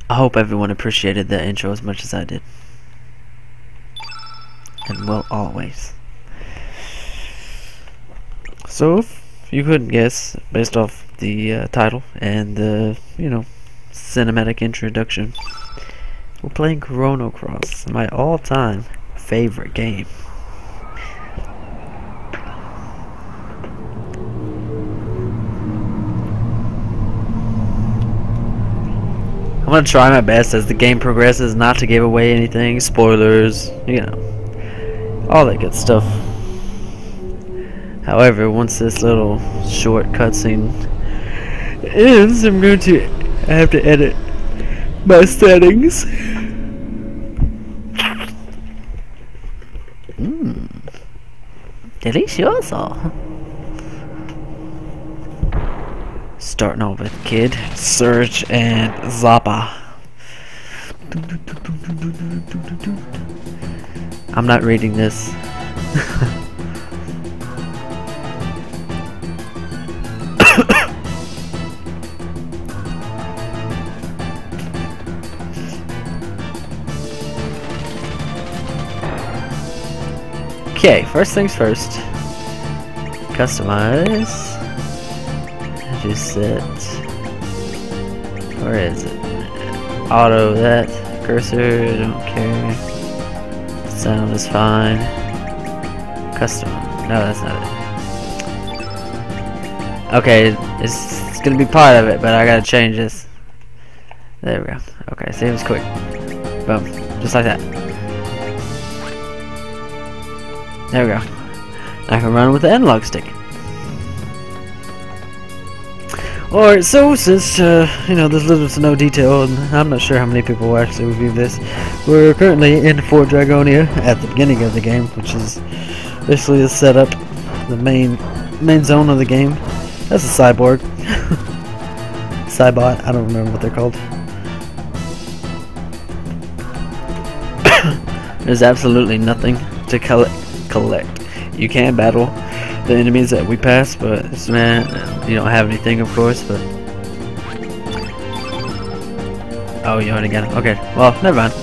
I hope everyone appreciated that intro as much as I did. And will always. So, if you couldn't guess, based off the title and the, cinematic introduction, we're playing Chrono Cross, my all-time favorite game. I'm gonna try my best as the game progresses not to give away anything, spoilers, all that good stuff. However, once this little short cutscene ends, I'm going to have to edit my settings. Delicioso. Starting off with Kid, Surge, and Zappa. I'm not reading this. Okay, first things first. Customize. Just set. Where is it? Auto that. Cursor, don't care. Sound is fine. Custom. No, that's not it. Okay, it's gonna be part of it, but I gotta change this. There we go. Okay, seems quick. Boom. Just like that. There we go. I can run with the analog stick. Alright, so since, there's little to no detail, and I'm not sure how many people will actually review this, we're currently in Fort Dragonia at the beginning of the game, which is basically the setup, the main zone of the game. That's a cyborg. Cybot, I don't remember what they're called. There's absolutely nothing to collect. You can battle the enemies that we pass, but you don't have anything, of course. But oh, you already got it. Okay, well, never mind.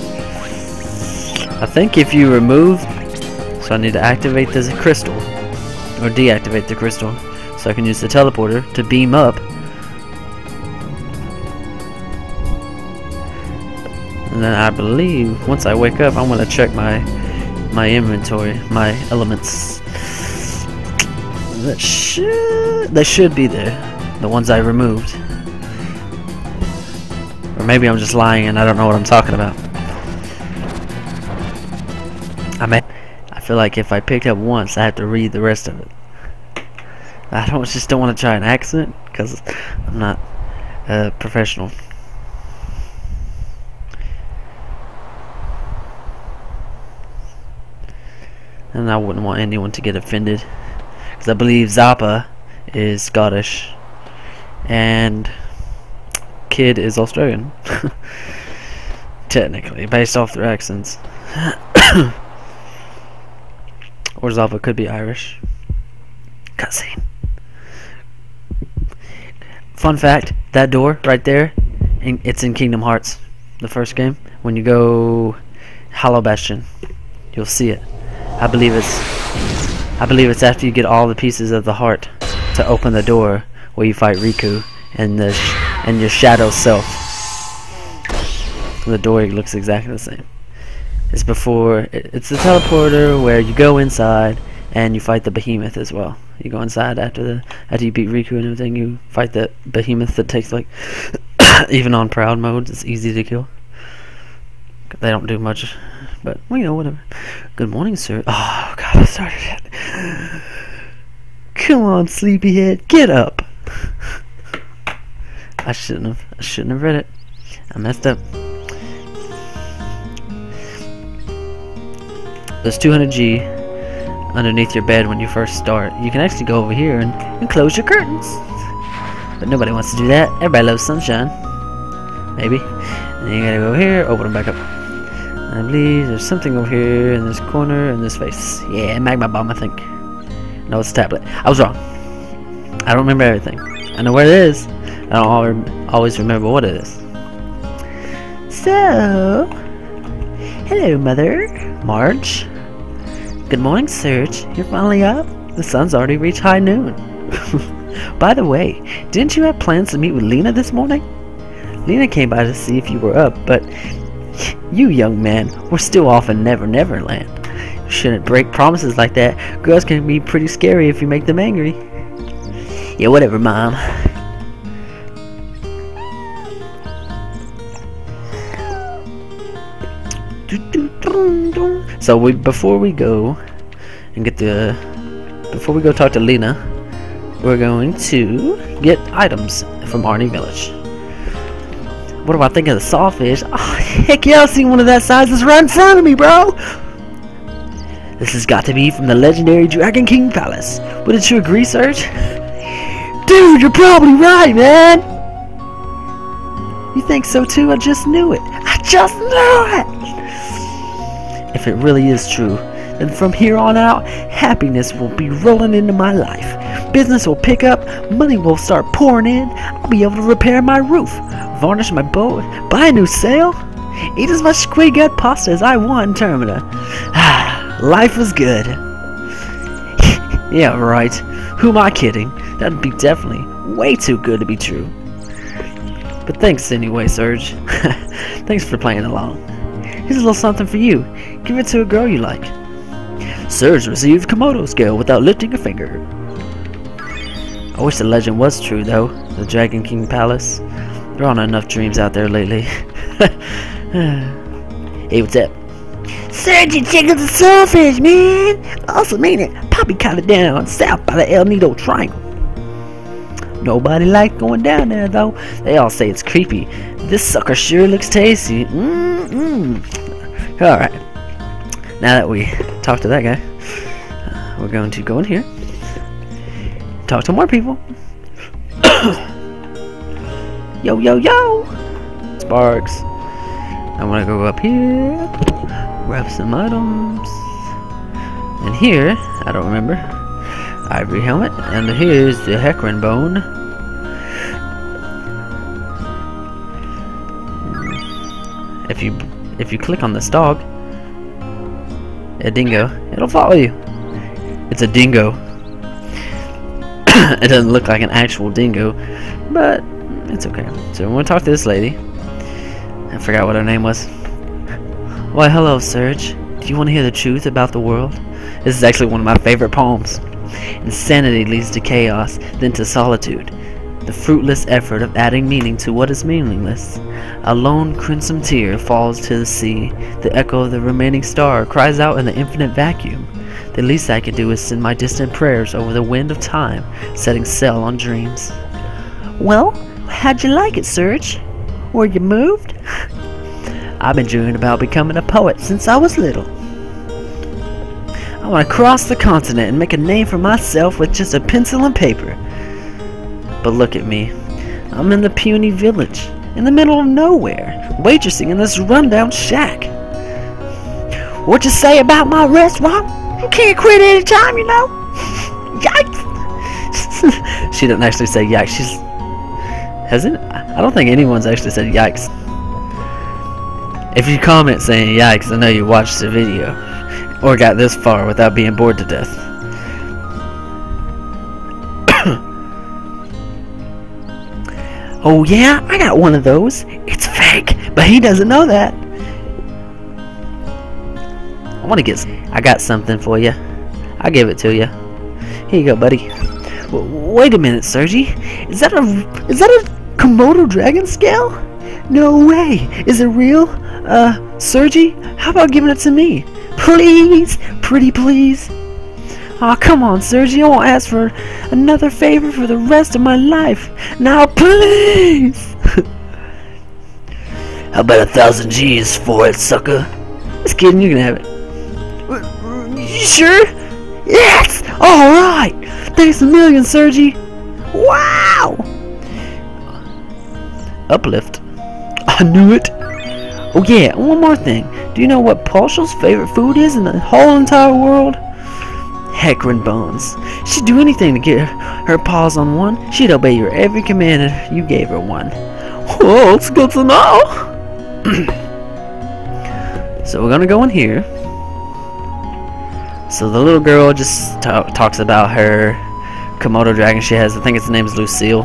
I think if you remove, so I need to activate this crystal or deactivate the crystal, so I can use the teleporter to beam up. And then I believe once I wake up, I'm gonna check my inventory, my elements. They should be there, the ones I removed. Or maybe I'm just lying and I don't know what I'm talking about. I feel like if I picked up once, I have to read the rest of it. I just don't want to try an accent because I'm not a professional. And I wouldn't want anyone to get offended, because I believe Zappa is Scottish and Kid is Australian. Technically, based off their accents. Or Zappa could be Irish. Cutscene. Fun fact, that door right there, it's in Kingdom Hearts, the first game. When you go Hollow Bastion, you'll see it. I believe it's after you get all the pieces of the heart to open the door where you fight Riku and your shadow self. The door looks exactly the same. It's before it's the teleporter where you go inside and you fight the behemoth as well. You go inside after you beat Riku and everything. You fight the behemoth that takes like even on proud modes, it's easy to kill. They don't do much, but whatever. Good morning, sir. Oh God, I started it. Come on, sleepyhead, get up. I shouldn't have read it. I messed up. There's 200G underneath your bed when you first start. You can actually go over here and close your curtains, but nobody wants to do that. Everybody loves sunshine. Maybe. And then you gotta go here, open them back up. I believe there's something over here in this corner in this face. Yeah, magma bomb, I think. No, it's a tablet. I was wrong. I don't remember everything. I know where it is. I don't always remember what it is. So, hello, Mother. Marge. Good morning, Serge. You're finally up? The sun's already reached high noon. By the way, didn't you have plans to meet with Lena this morning? Lena came by to see if you were up, but you, young man, were still off in Never Never Land. You shouldn't break promises like that. Girls can be pretty scary if you make them angry. Yeah, whatever, Mom. So before we go talk to Lena, we're going to get items from Arnie Village. What do I think of the sawfish? Oh, heck yeah, I've seen one of that size that's right in front of me, bro! This has got to be from the legendary Dragon King Palace. Wouldn't you agree, Serge? Dude, you're probably right, man! You think so too? I just knew it. I just knew it! If it really is true, then from here on out, happiness will be rolling into my life. Business will pick up, money will start pouring in, I'll be able to repair my roof, varnish my boat, buy a new sail, eat as much squid gut pasta as I want in Termina. Life is good. Yeah, right. Who am I kidding? That'd be definitely way too good to be true. But thanks anyway, Serge. Thanks for playing along. Here's a little something for you. Give it to a girl you like. Serge received Komodo scale without lifting a finger. I wish the legend was true, though. The Dragon King Palace. There aren't enough dreams out there lately. Hey, what's up? Serge, you check out the sawfish, man! Awesome, ain't it? Poppy caught it down south by the El Nido Triangle. Nobody likes going down there, though. They all say it's creepy. This sucker sure looks tasty. Alright. Now that we talked to that guy, we're going to go in here. Talk to more people. Yo, yo, yo! Sparks. I want to go up here. Grab some items. And here, I don't remember. Ivory helmet. And here's the heron bone. If you click on this dog, a dingo, it'll follow you. It's a dingo. It doesn't look like an actual dingo, but it's okay. So we're gonna talk to this lady. I forgot what her name was. Why, hello, Serge. Do you want to hear the truth about the world? This is actually one of my favorite poems. Insanity leads to chaos, then to solitude. The fruitless effort of adding meaning to what is meaningless. A lone crimson tear falls to the sea. The echo of the remaining star cries out in the infinite vacuum. The least I can do is send my distant prayers over the wind of time, setting sail on dreams. Well, how'd you like it, Serge? Were you moved? I've been dreaming about becoming a poet since I was little. I want to cross the continent and make a name for myself with just a pencil and paper. But look at me. I'm in the puny village, in the middle of nowhere, waitressing in this rundown shack. What you say about my restaurant? You can't quit any time, you know? Yikes! She didn't actually say yikes. She's... Hasn't? I don't think anyone's actually said yikes. If you comment saying yikes, I know you watched the video. Or got this far without being bored to death. Oh yeah, I got one of those. It's fake, but he doesn't know that. I got something for you. I'll give it to you. Here you go, buddy. Wait a minute, Sergi. Is that a Komodo dragon scale? No way. Is it real? Sergi, how about giving it to me? Please, pretty please. Aw, come on, Sergi. I won't ask for another favor for the rest of my life. Now, please. How about 1,000 G's for it, sucker? Just kidding. You can have it. You sure? Yes. All right. Thanks a million, Sergi. Wow. Uplift. I knew it. Oh yeah, one more thing. Do you know what Partial's favorite food is in the whole entire world? Heron bones. She'd do anything to get her paws on one. She'd obey your every command if you gave her one. Whoa, it's good to know. So we're gonna go in here. So the little girl just talks about her Komodo dragon she has. I think its name is Lucille.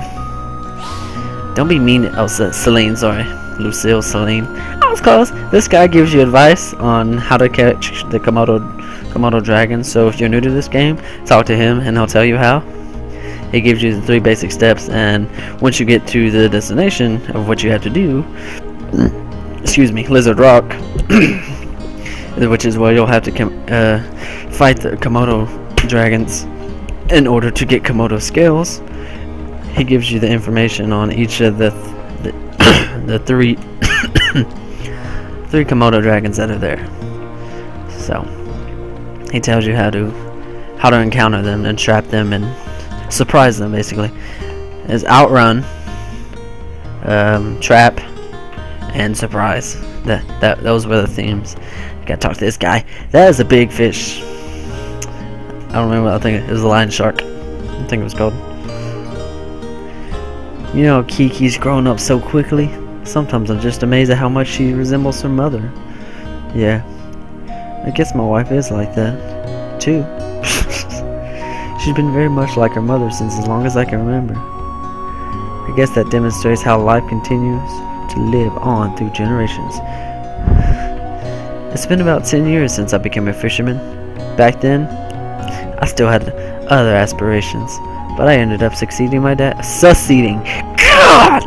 Don't be mean. Oh, Celine, sorry. Lucille, Celine. I was close. This guy gives you advice on how to catch the Komodo dragon. So if you're new to this game, talk to him and he'll tell you how. He gives you the 3 basic steps, and once you get to the destination of what you have to do, excuse me, Lizard Rock, which is where you'll have to fight the Komodo dragons in order to get Komodo scales. He gives you the information on each of the 3 Komodo dragons that are there. So he tells you how to encounter them and trap them and surprise them. Basically, is outrun, trap, and surprise. Those were the themes. You gotta talk to this guy. That is a big fish. I don't remember. I think it was a lion shark. I think it was called. You know, Kiki's grown up so quickly. Sometimes I'm just amazed at how much she resembles her mother. Yeah, I guess my wife is like that too. She's been very much like her mother since as long as I can remember. I guess that demonstrates how life continues to live on through generations. It's been about 10 years since I became a fisherman. Back then, I still had other aspirations, but I ended up succeeding my dad. Succeeding. God!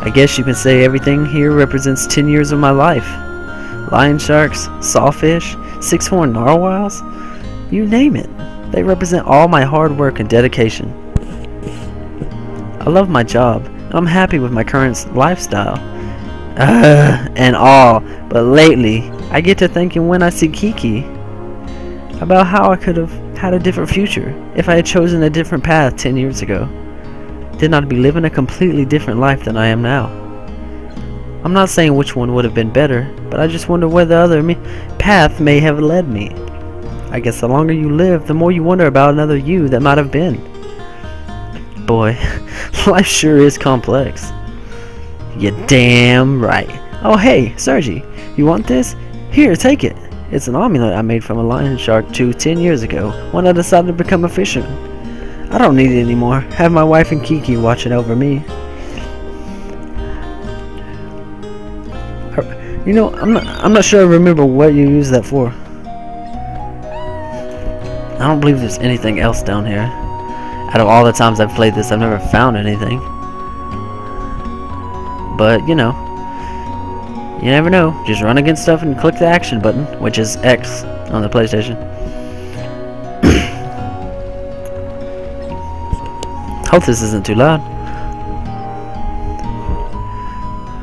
I guess you can say everything here represents 10 years of my life. Lion sharks, sawfish, 6-horned narwhals, you name it. They represent all my hard work and dedication. I love my job. I'm happy with my current lifestyle. And all, but lately, I get to thinking when I see Kiki about how I could have had a different future if I had chosen a different path 10 years ago. Then I'd be living a completely different life than I am now. I'm not saying which one would have been better, but I just wonder where the other path may have led me. I guess the longer you live, the more you wonder about another you that might have been. Boy, life sure is complex. You're damn right. Oh hey, Sergi, you want this? Here, take it. It's an amulet I made from a lion shark 10 years ago when I decided to become a fisherman. I don't need it anymore. Have my wife and Kiki watching over me. You know, I'm not sure I remember what you used that for. I don't believe there's anything else down here. Out of all the times I've played this, I've never found anything. But, you know, you never know. Just run against stuff and click the action button, which is X on the PlayStation. Hope this isn't too loud.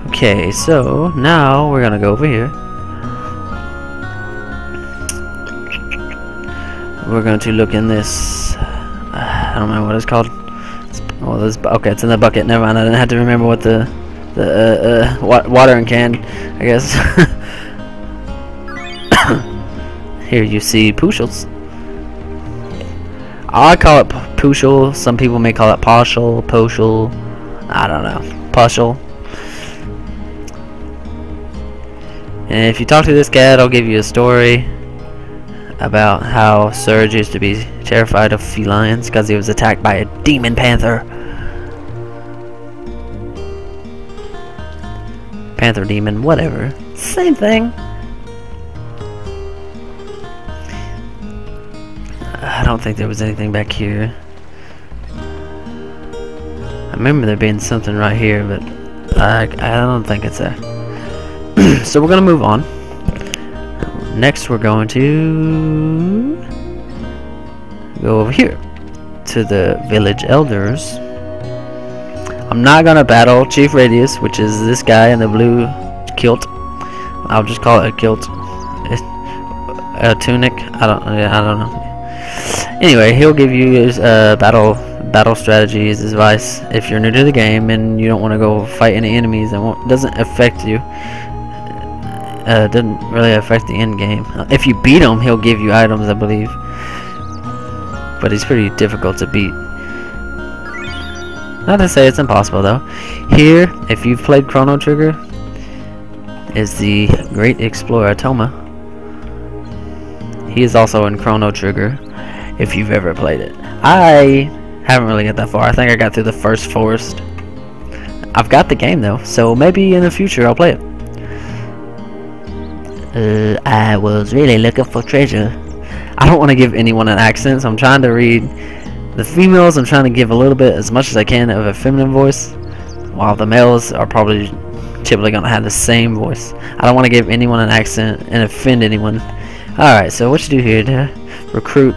Okay, so now we're gonna go over here. We're going to look in this. I don't remember what it's called. Oh, this. Okay, it's in the bucket. Never mind. I didn't have to remember what the watering can, I guess. Here you see Pushels. I call it Pushel. Some people may call it Poshel, Poshel. I don't know. Poshel. And if you talk to this cat, I'll give you a story about how Serge used to be terrified of felines because he was attacked by a demon panther. Panther demon, whatever. Same thing. I don't think there was anything back here. I remember there being something right here, but I don't think it's there. So we're gonna move on. Next we're going to go over here to the village elders. I'm not gonna battle Chief Radius, which is this guy in the blue kilt. I'll just call it a kilt. A tunic. I don't know. Anyway, he'll give you his battle strategies, advice if you're new to the game and you don't want to go fight any enemies that doesn't affect you. Doesn't really affect the end game. If you beat him, he'll give you items, I believe. But he's pretty difficult to beat. Not to say it's impossible though. Here, if you've played Chrono Trigger, is the great explorer Toma. He is also in Chrono Trigger, if you've ever played it. I haven't really got that far. I think I got through the first forest. I've got the game though, so maybe in the future I'll play it. I was really looking for treasure. I don't want to give anyone an accent, so I'm trying to read the females. I'm trying to give a little bit, as much as I can, of a feminine voice, while the males are probably typically going to have the same voice. I don't want to give anyone an accent and offend anyone. Alright, so what you do here to recruit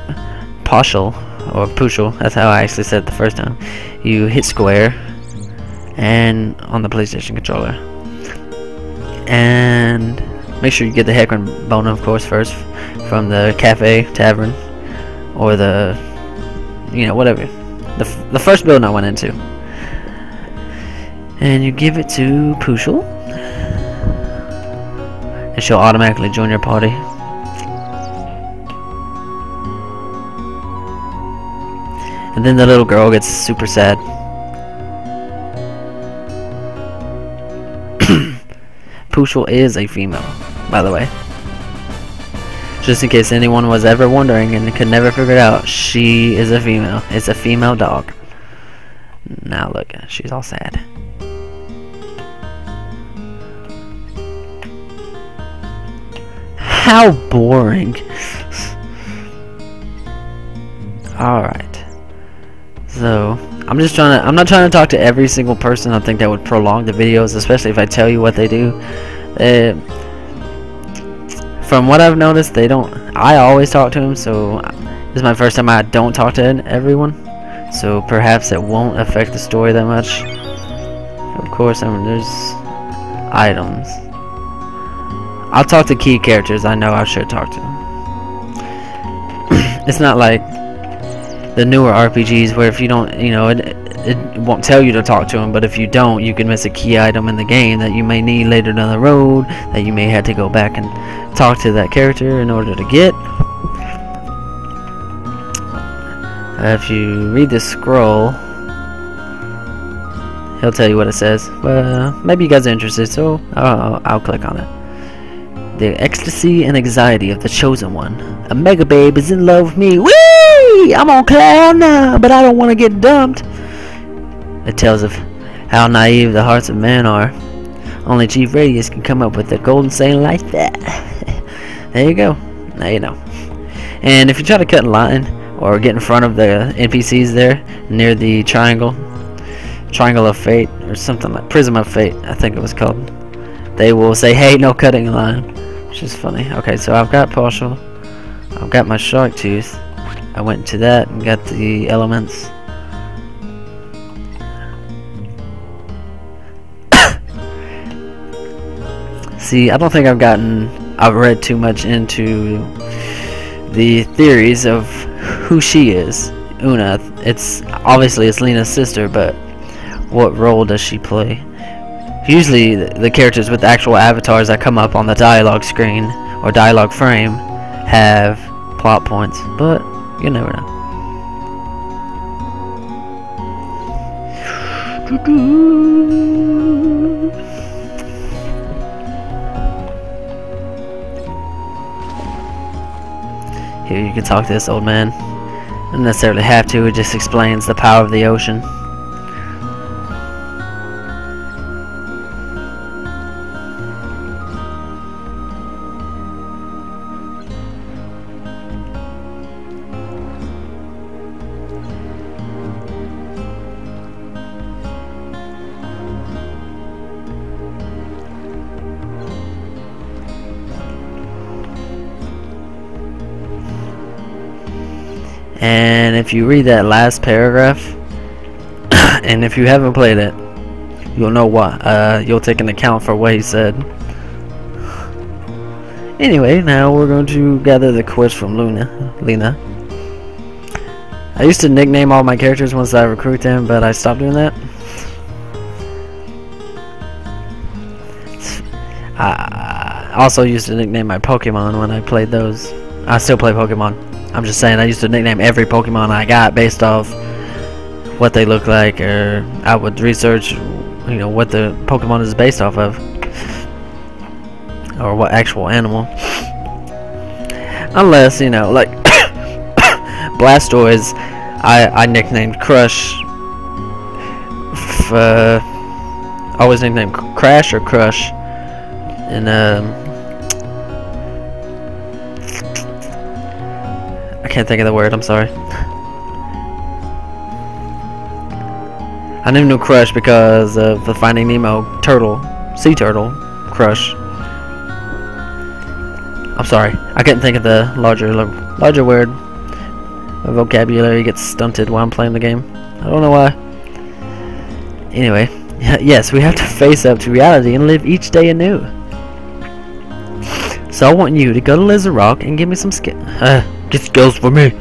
Pushel, or Pushel, that's how I actually said it the first time. You hit square and on the PlayStation controller, and make sure you get the Hecarim bone, of course, first from the cafe, tavern, or the, you know, whatever, the first building I went into, and you give it to Pushel, and she'll automatically join your party. And then the little girl gets super sad. Pushel is a female, by the way. Just in case anyone was ever wondering and could never figure it out, she is a female. It's a female dog. Now look, she's all sad. How boring. Alright. So, I'm not trying to talk to every single person. I think that would prolong the videos, especially if I tell you what they do. From what I've noticed, they don't. I always talk to them, so this is my first time I don't talk to everyone. So perhaps it won't affect the story that much. Of course, I mean, there's items. I'll talk to key characters I know I should talk to. It's not like the newer RPGs where if you don't, you know, it won't tell you to talk to them, but if you don't, you can miss a key item in the game that you may need later down the road, that you may have to go back and talk to that character in order to get. If you read the scroll, he'll tell you what it says. Well, maybe you guys are interested, so I'll click on it. The ecstasy and anxiety of the chosen one. A mega babe is in love with me. Whee! I'm on cloud now, but I don't want to get dumped. It tells of how naive the hearts of men are. Only Chief Radius can come up with a golden saying like that. There you go. Now you know. And if you try to cut in line or get in front of the NPCs there near the triangle of fate, or something like Prism of Fate, I think it was called, they will say, hey, no cutting in line, which is funny. Okay, so I've got partial, I've got my shark tooth. I went to that and got the elements. See, I don't think I've read too much into the theories of who she is. Una, it's obviously it's Lena's sister, but what role does she play? Usually the characters with actual avatars that come up on the dialogue screen or dialogue frame have plot points, but you never know. Here you can talk to this old man. Don't necessarily have to, it just explains the power of the ocean. And if you read that last paragraph, and if you haven't played it, you'll know why. You'll take an account for what he said. Anyway, now we're going to gather the quest from Lena. I used to nickname all my characters once I recruit them, but I stopped doing that. I also used to nickname my Pokemon when I played those. I still play Pokemon. I'm just saying, I used to nickname every Pokemon I got based off what they look like, or I would research, you know, what the Pokemon is based off of, or what actual animal. Unless, you know, like Blastoise, I nicknamed Crush. Always nicknamed Crash or Crush, and I can't think of the word. I'm sorry. I named him Crush because of the Finding Nemo turtle, sea turtle, Crush. I'm sorry, I couldn't think of the larger word. My vocabulary gets stunted while I'm playing the game. I don't know why. Anyway, yes, we have to face up to reality and live each day anew. So I want you to go to Lizard Rock and give me some get skills for me.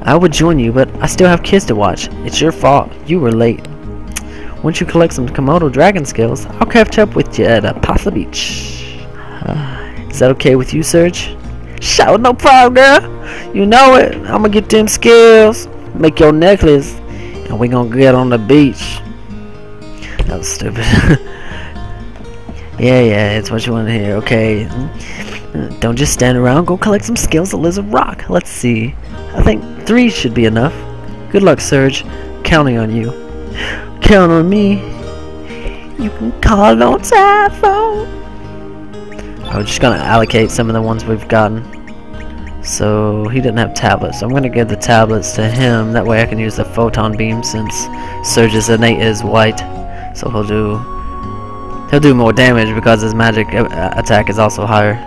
I would join you, but I still have kids to watch. It's your fault. You were late. Once you collect some Komodo dragon skills, I'll catch up with you at Pasa Beach. Is that okay with you, Surge? Sure, no problem, girl. You know it. I'm gonna get them skills, make your necklace, and we gonna get on the beach. That was stupid. Yeah, it's what you want to hear. Okay. Don't just stand around. Go collect some skills at Lizard Rock. Let's see. I think 3 should be enough. Good luck, Surge. Counting on you. Count on me. You can call on telephone. I'm just gonna allocate some of the ones we've gotten. So he didn't have tablets, so I'm gonna give the tablets to him. That way I can use the photon beam, since Surge's innate is white. So he'll do more damage because his magic attack is also higher.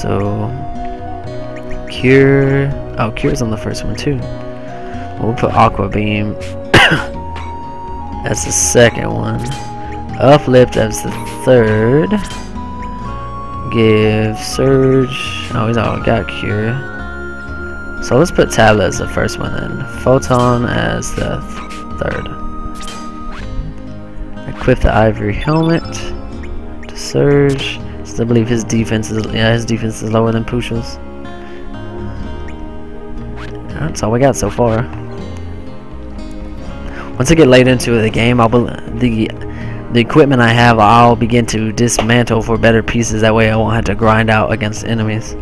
So Cure. Oh, Cure's on the first one too. We'll put Aqua Beam as the second one. Uplift as the third. Give Surge. Oh, he's already got Cure. So let's put Tablet as the first one then. Photon as the third. Equip the Ivory Helmet to Surge. Still believe his defense is lower than Pusha's. That's all we got so far. Once I get late into the game, the equipment I have, I'll begin to dismantle for better pieces. That way I won't have to grind out against enemies.